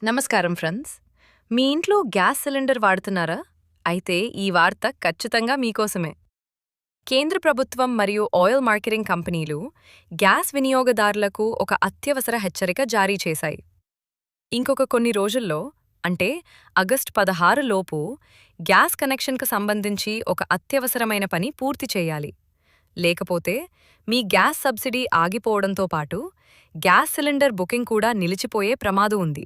నమస్కారం ఫ్రెండ్స్. మీ ఇంట్లో gas cylinder వాడుతున్నారా? అయితే ఈ వార్త ఖచ్చితంగా మీకోసమే. కేంద్ర ప్రభుత్వం మరియు ఆయిల్ మార్కెటింగ్ కంపెనీలు గ్యాస్ వినియోగదారులకు ఒక అత్యవసర హెచ్చరిక జారీ చేశాయి. ఇంకొక కొన్ని రోజుల్లో, అంటే ఆగస్టు 16 లోపు గ్యాస్ కనెక్షన్కు సంబంధించి ఒక అత్యవసరమైన పని పూర్తి చేయాలి. లేకపోతే మీ గ్యాస్ సబ్సిడీ ఆగిపోవడంతో పాటు గ్యాస్ సిలిండర్ బుకింగ్ కూడా నిలిచిపోయే ప్రమాదం ఉంది.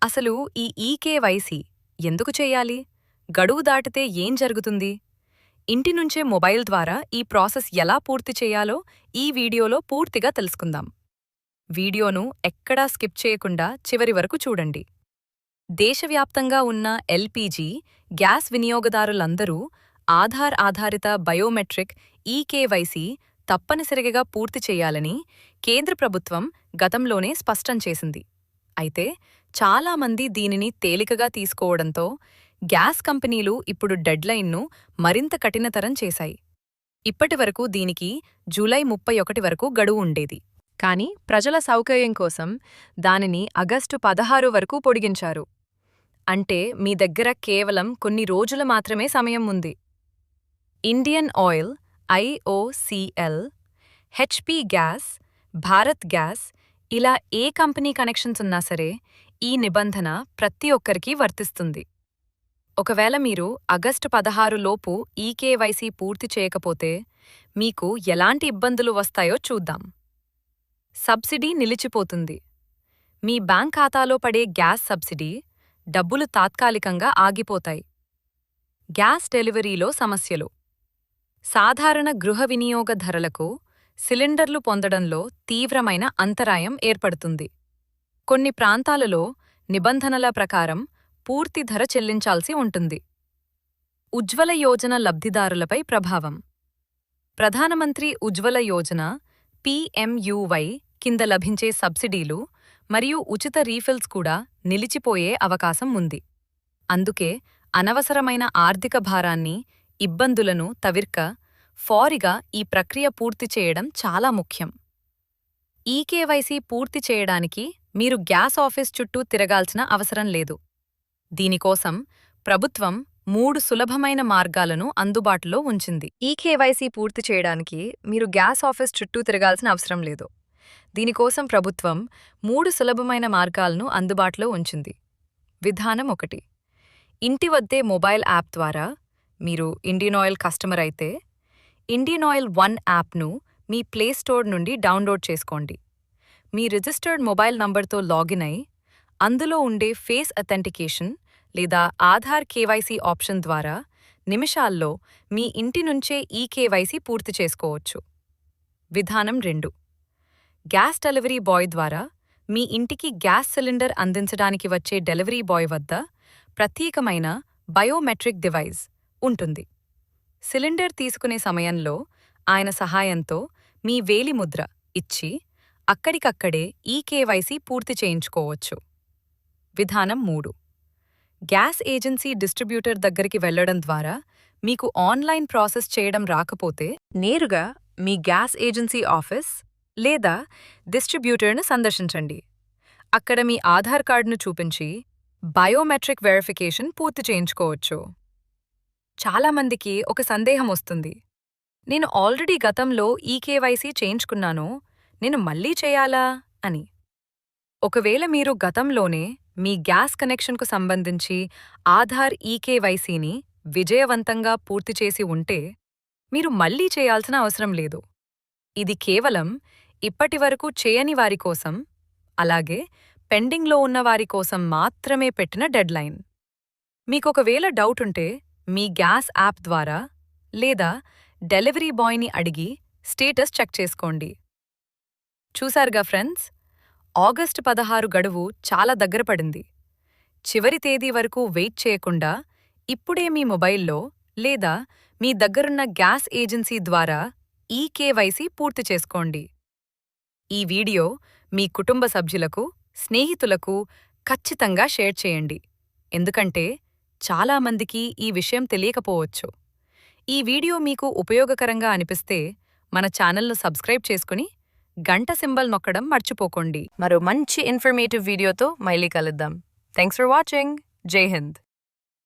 అసలు ఈ ఈకేవైసీ ఎందుకు చేయాలి? గడువు దాటితే ఏం జరుగుతుంది? ఇంటి నుంచే మొబైల్ ద్వారా ఈ ప్రాసెస్ ఎలా పూర్తి చేయాలో ఈ వీడియోలో పూర్తిగా తెలుసుకుందాం. వీడియోను ఎక్కడా స్కిప్ చేయకుండా చివరి వరకు చూడండి. దేశవ్యాప్తంగా ఉన్న ఎల్పీజీ గ్యాస్ వినియోగదారులందరూ ఆధార్ ఆధారిత బయోమెట్రిక్ ఈకేవైసీ తప్పనిసరిగా పూర్తి చేయాలని కేంద్ర ప్రభుత్వం గతంలోనే స్పష్టం చేసింది. అయితే చాలామంది దీనిని తేలికగా తీసుకోవడంతో గ్యాస్ కంపెనీలు ఇప్పుడు డెడ్లైన్ను మరింత కఠినతరం చేశాయి. ఇప్పటివరకు దీనికి జూలై 31 వరకు గడువు ఉండేది. కానీ ప్రజల సౌకర్యం కోసం దానిని ఆగస్టు 16 వరకు పొడిగించారు. అంటే మీ దగ్గర కేవలం కొన్ని రోజులు మాత్రమే సమయం ఉంది. Indian oil, IOCL, HP gas, Bharat gas ఇలా ఏ కంపెనీ కనెక్షన్స్ ఉన్నా సరే ఈ నిబంధన ప్రతి ఒక్కరికీ వర్తిస్తుంది. ఒకవేళ మీరు ఆగస్టు 16 లోపు ఈకేవైసీ పూర్తి చేయకపోతే మీకు ఎలాంటి ఇబ్బందులు వస్తాయో చూద్దాం. సబ్సిడీ నిలిచిపోతుంది. మీ బ్యాంక్ ఖాతాలో పడే గ్యాస్ సబ్సిడీ డబ్బులు తాత్కాలికంగా ఆగిపోతాయి. గ్యాస్ డెలివరీలో సమస్యలు. సాధారణ గృహ వినియోగ ధరలకు సిలిండర్లు పొందడంలో తీవ్రమైన అంతరాయం ఏర్పడుతుంది. కొన్ని ప్రాంతాలలో నిబంధనల ప్రకారం పూర్తి ధర చెల్లించాల్సి ఉంటుంది. ఉజ్వల యోజన లబ్ధిదారులపై ప్రభావం. ప్రధానమంత్రి ఉజ్వల యోజన పీఎంయూవై కింద లభించే సబ్సిడీలు మరియు ఉచిత రీఫిల్స్ కూడా నిలిచిపోయే అవకాశం ఉంది. అందుకే అనవసరమైన ఆర్థిక భారాన్ని, ఇబ్బందులను తవిర్క ఫౌరిగా ఈ ప్రక్రియ పూర్తి చేయడం చాలా ముఖ్యం. ఈకేవైసీ పూర్తి చేయడానికి మీరు గ్యాస్ ఆఫీస్ చుట్టూ తిరగాల్సిన అవసరం లేదు. దీనికోసం ప్రభుత్వం 3 సులభమైన మార్గాలను అందుబాటులో ఉంచింది. ఈకేవైసీ పూర్తి చేయడానికి మీరు గ్యాస్ ఆఫీస్ చుట్టూ తిరగాల్సిన అవసరం లేదు. దీనికోసం ప్రభుత్వం 3 సులభమైన మార్గాలను అందుబాటులో ఉంచింది. విధానం 1. ఇంటి వద్దే మొబైల్ యాప్ ద్వారా. మీరు ఇండియన్ ఆయిల్ కస్టమర్ అయితే ఇండియన్ ఆయిల్ వన్ యాప్ను మీ ప్లేస్టోర్ నుండి డౌన్లోడ్ చేసుకోండి. మీ రిజిస్టర్డ్ మొబైల్ నంబర్తో లాగిన్ అయి అందులో ఉండే ఫేస్ అథెంటికేషన్ లేదా ఆధార్ కేవైసీ ఆప్షన్ ద్వారా నిమిషాల్లో మీ ఇంటి నుంచే ఈకేవైసీ పూర్తి చేసుకోవచ్చు. విధానం 2. గ్యాస్ డెలివరీ బాయ్ ద్వారా మీ ఇంటికి గ్యాస్ సిలిండర్ అందించడానికి వచ్చే డెలివరీ బాయ్ వద్ద ప్రత్యేకమైన బయోమెట్రిక్ డివైస్ ఉంటుంది. సిలిండర్ తీసుకునే సమయంలో ఆయన సహాయంతో మీ వేలిముద్ర ఇచ్చి అక్కడికక్కడే ఈకేవైసీ పూర్తి చేయించుకోవచ్చు. విధానం 3. గ్యాస్ ఏజెన్సీ డిస్ట్రిబ్యూటర్ దగ్గరికి వెళ్లడం ద్వారా మీకు ఆన్లైన్ ప్రాసెస్ చేయడం రాకపోతే నేరుగా మీ గ్యాస్ ఏజెన్సీ ఆఫీస్ లేదా డిస్ట్రిబ్యూటర్ను సందర్శించండి. అక్కడ మీ ఆధార్ కార్డును చూపించి బయోమెట్రిక్ వెరిఫికేషన్ పూర్తి చేయించుకోవచ్చు. చాలామందికి ఒక సందేహం వస్తుంది. నేను ఆల్రెడీ గతంలో ఈకేవైసీ చేయించుకున్నాను, నేను మళ్ళీ చేయాలా అని. ఒకవేళ మీరు గతంలోనే మీ గ్యాస్ కనెక్షన్కు సంబంధించి ఆధార్ ఈకేవైసీని విజయవంతంగా పూర్తి చేసి ఉంటే మీరు మళ్ళీ చేయాల్సిన అవసరం లేదు. ఇది కేవలం ఇప్పటివరకు చేయని వారి కోసం, అలాగే పెండింగ్లో ఉన్న వారి కోసం మాత్రమే పెట్టిన డెడ్లైన్. మీకొకవేళ డౌట్ ఉంటే మీ గ్యాస్ యాప్ ద్వారా లేదా డెలివరీ బాయ్ని అడిగి స్టేటస్ చెక్ చేసుకోండి. చూశారుగా ఫ్రెండ్స్, ఆగస్టు 16 గడువు చాలా దగ్గర పడింది. చివరి తేదీ వరకు వెయిట్ చేయకుండా ఇప్పుడే మీ మొబైల్లో లేదా మీ దగ్గరున్న గ్యాస్ ఏజెన్సీ ద్వారా ఈకేవైసీ పూర్తి చేసుకోండి. ఈ వీడియో మీ కుటుంబ సభ్యులకు, స్నేహితులకు ఖచ్చితంగా షేర్ చేయండి. ఎందుకంటే చాలామందికి ఈ విషయం తెలియకపోవచ్చు. ఈ వీడియో మీకు ఉపయోగకరంగా అనిపిస్తే మన ఛానల్ను సబ్స్క్రైబ్ చేసుకుని గంట సింబల్ నొక్కడం మర్చిపోకండి. మరో మంచి ఇన్ఫర్మేటివ్ వీడియోతో మళ్ళీ కలుద్దాం. Thanks for watching. జై హింద్.